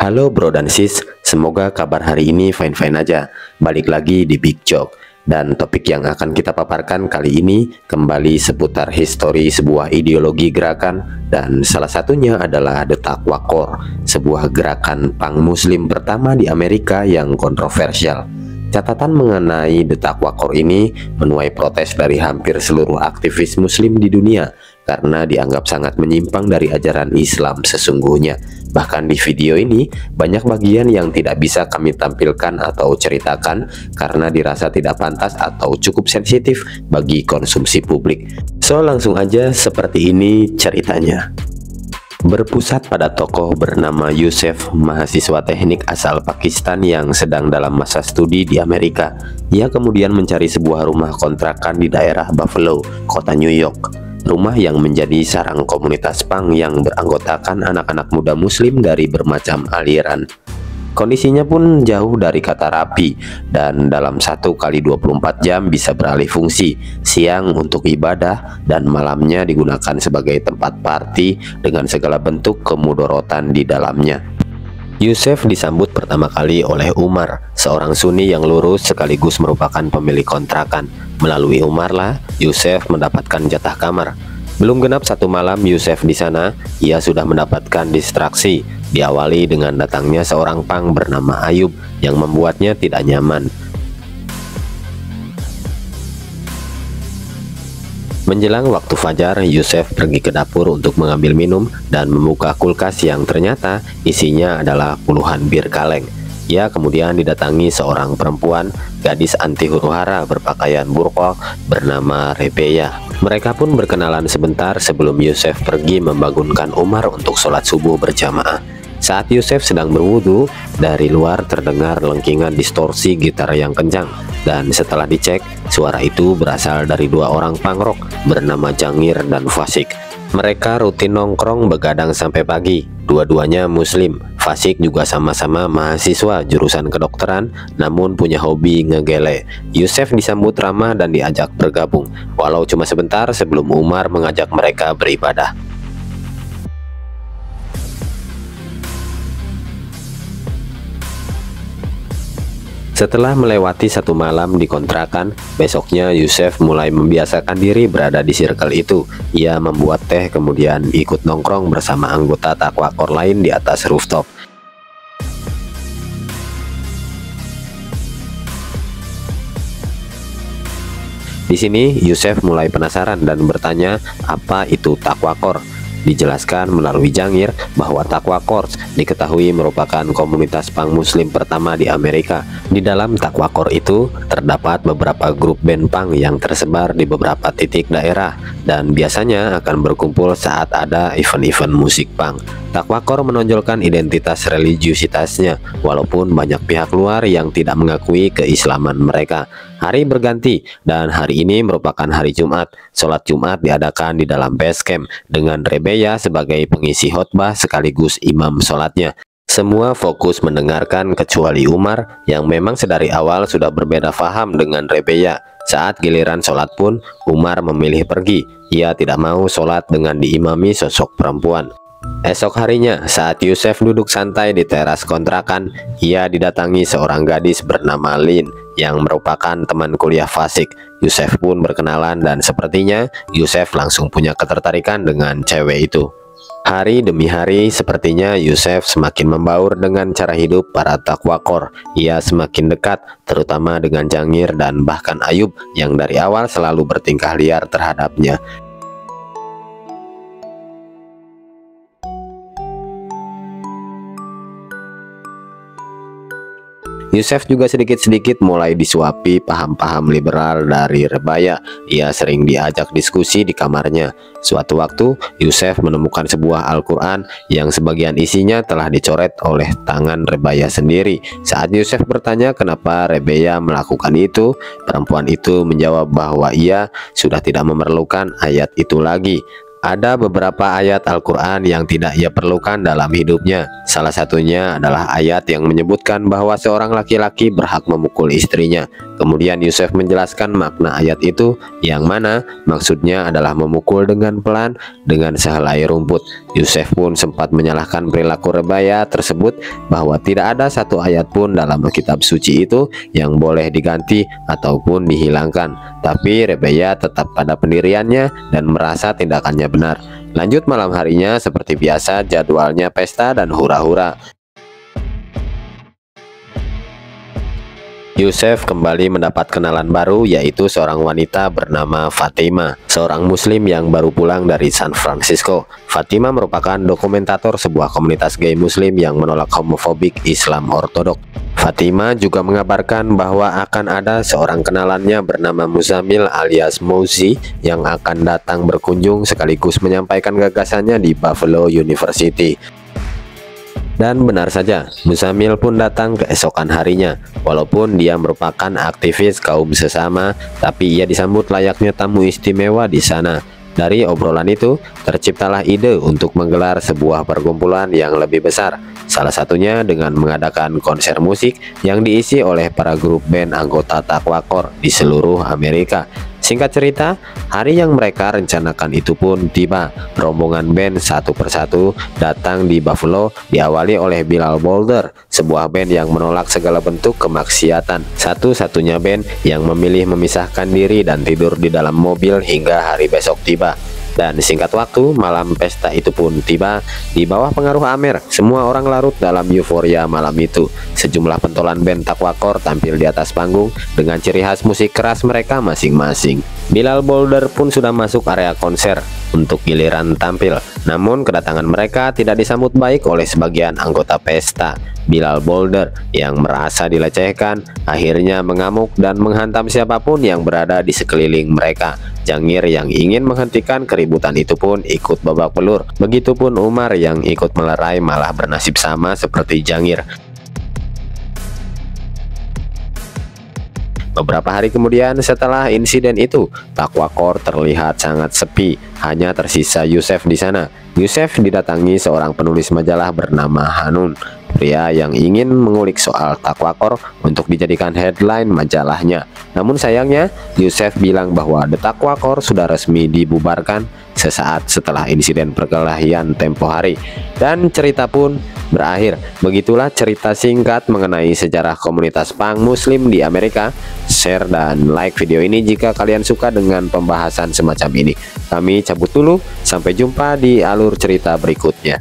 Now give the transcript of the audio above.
Halo bro dan sis, semoga kabar hari ini fine-fine aja. Balik lagi di Big Joke. Dan topik yang akan kita paparkan kali ini kembali seputar histori sebuah ideologi gerakan, dan salah satunya adalah The Taqwa Corps, sebuah gerakan punk muslim pertama di Amerika yang kontroversial. Catatan mengenai The Taqwa Corps ini menuai protes dari hampir seluruh aktivis muslim di dunia karena dianggap sangat menyimpang dari ajaran Islam sesungguhnya. Bahkan di video ini banyak bagian yang tidak bisa kami tampilkan atau ceritakan karena dirasa tidak pantas atau cukup sensitif bagi konsumsi publik. So langsung aja, seperti ini ceritanya. Berpusat pada tokoh bernama Yusef, mahasiswa teknik asal Pakistan yang sedang dalam masa studi di Amerika. Ia kemudian mencari sebuah rumah kontrakan di daerah Buffalo, kota New York. Rumah yang menjadi sarang komunitas punk yang beranggotakan anak-anak muda muslim dari bermacam aliran. Kondisinya pun jauh dari kata rapi, dan dalam 1 kali 24 jam bisa beralih fungsi, siang untuk ibadah dan malamnya digunakan sebagai tempat party dengan segala bentuk kemudorotan di dalamnya. Yusef disambut pertama kali oleh Umar, seorang Sunni yang lurus sekaligus merupakan pemilik kontrakan. Melalui Umar lah Yusef mendapatkan jatah kamar. Belum genap 1 malam Yusef di sana, ia sudah mendapatkan distraksi. Diawali dengan datangnya seorang punk bernama Ayub yang membuatnya tidak nyaman. Menjelang waktu fajar, Yusef pergi ke dapur untuk mengambil minum dan membuka kulkas yang ternyata isinya adalah puluhan bir kaleng. Ia kemudian didatangi seorang perempuan, gadis anti huru-hara berpakaian burqa bernama Rebeya. Mereka pun berkenalan sebentar sebelum Yusef pergi membangunkan Umar untuk sholat subuh berjamaah. Saat Yusef sedang berwudu, dari luar terdengar lengkingan distorsi gitar yang kencang. Dan setelah dicek, suara itu berasal dari 2 orang punk rock bernama Jangir dan Fasik. Mereka rutin nongkrong begadang sampai pagi. Dua-duanya muslim. Fasik juga sama-sama mahasiswa jurusan kedokteran, namun punya hobi ngegele. Yusef disambut ramah dan diajak bergabung, walau cuma sebentar sebelum Umar mengajak mereka beribadah. Setelah melewati 1 malam di kontrakan, besoknya Yusef mulai membiasakan diri berada di circle itu. Ia membuat teh kemudian ikut nongkrong bersama anggota Taqwa Corps lain di atas rooftop. Di sini Yusef mulai penasaran dan bertanya apa itu Taqwa Corps. Dijelaskan melalui Jangir bahwa Taqwa Corps diketahui merupakan komunitas punk muslim pertama di Amerika. Di dalam Taqwa Corps itu terdapat beberapa grup band punk yang tersebar di beberapa titik daerah dan biasanya akan berkumpul saat ada event-event musik punk. Taqwa Corps menonjolkan identitas religiusitasnya, walaupun banyak pihak luar yang tidak mengakui keislaman mereka. Hari berganti dan hari ini merupakan hari Jumat. Sholat Jumat diadakan di dalam base camp dengan Rebeya sebagai pengisi khotbah sekaligus imam sholatnya. Semua fokus mendengarkan kecuali Umar yang memang sedari awal sudah berbeda faham dengan Rebeya. Saat giliran sholat pun Umar memilih pergi. Ia tidak mau sholat dengan diimami sosok perempuan. Esok harinya saat Yusef duduk santai di teras kontrakan, ia didatangi seorang gadis bernama Lin yang merupakan teman kuliah Fasik. Yusef pun berkenalan dan sepertinya Yusef langsung punya ketertarikan dengan cewek itu. Hari demi hari sepertinya Yusef semakin membaur dengan cara hidup para Taqwa Corps. Ia semakin dekat terutama dengan Jangir dan bahkan Ayub yang dari awal selalu bertingkah liar terhadapnya. Yusef juga sedikit-sedikit mulai disuapi paham-paham liberal dari Rebeya. Ia sering diajak diskusi di kamarnya. Suatu waktu, Yusef menemukan sebuah Al-Quran yang sebagian isinya telah dicoret oleh tangan Rebeya sendiri. Saat Yusef bertanya kenapa Rebeya melakukan itu, perempuan itu menjawab bahwa ia sudah tidak memerlukan ayat itu lagi. Ada beberapa ayat Al-Quran yang tidak ia perlukan dalam hidupnya. Salah satunya adalah ayat yang menyebutkan bahwa seorang laki-laki berhak memukul istrinya. Kemudian Yusuf menjelaskan makna ayat itu, yang mana maksudnya adalah memukul dengan pelan dengan sehelai rumput. Yusuf pun sempat menyalahkan perilaku rebaya tersebut, bahwa tidak ada satu ayat pun dalam kitab suci itu yang boleh diganti ataupun dihilangkan. Tapi rebaya tetap pada pendiriannya dan merasa tindakannya benar. Lanjut malam harinya, seperti biasa jadwalnya pesta dan hura-hura. Yusuf kembali mendapat kenalan baru, yaitu seorang wanita bernama Fatima, seorang muslim yang baru pulang dari San Francisco. Fatima merupakan dokumentator sebuah komunitas gay muslim yang menolak homofobik Islam ortodok. Fatima juga mengabarkan bahwa akan ada seorang kenalannya bernama Muzamil alias Mouzi yang akan datang berkunjung sekaligus menyampaikan gagasannya di Buffalo University. Dan benar saja, Muzamil pun datang keesokan harinya. Walaupun dia merupakan aktivis kaum sesama, tapi ia disambut layaknya tamu istimewa di sana. Dari obrolan itu, terciptalah ide untuk menggelar sebuah perkumpulan yang lebih besar. Salah satunya dengan mengadakan konser musik yang diisi oleh para grup band anggota Taqwa di seluruh Amerika. Singkat cerita, hari yang mereka rencanakan itu pun tiba. Rombongan band satu persatu datang di Buffalo, diawali oleh Bilal Boulder, sebuah band yang menolak segala bentuk kemaksiatan. Satu-satunya band yang memilih memisahkan diri dan tidur di dalam mobil hingga hari besok tiba. Dan singkat waktu, malam pesta itu pun tiba. Di bawah pengaruh Amer, semua orang larut dalam euforia malam itu. Sejumlah pentolan band Taqwa tampil di atas panggung dengan ciri khas musik keras mereka masing-masing. Bilal Boulder pun sudah masuk area konser untuk giliran tampil. Namun kedatangan mereka tidak disambut baik oleh sebagian anggota pesta. Bilal Boulder yang merasa dilecehkan akhirnya mengamuk dan menghantam siapapun yang berada di sekeliling mereka. Jangir yang ingin menghentikan keributan itu pun ikut babak belur. Begitupun Umar yang ikut melerai malah bernasib sama seperti Jangir. Beberapa hari kemudian setelah insiden itu, Taqwa terlihat sangat sepi. Hanya tersisa Yusuf di sana. Yusuf didatangi seorang penulis majalah bernama Hanun, pria yang ingin mengulik soal Taqwa untuk dijadikan headline majalahnya. Namun sayangnya, Yusuf bilang bahwa The Taqwa sudah resmi dibubarkan sesaat setelah insiden perkelahian tempo hari. Dan cerita pun berakhir. Begitulah cerita singkat mengenai sejarah komunitas punk muslim di Amerika. Share dan like video ini jika kalian suka dengan pembahasan semacam ini. Kami cabut dulu, sampai jumpa di alur cerita berikutnya.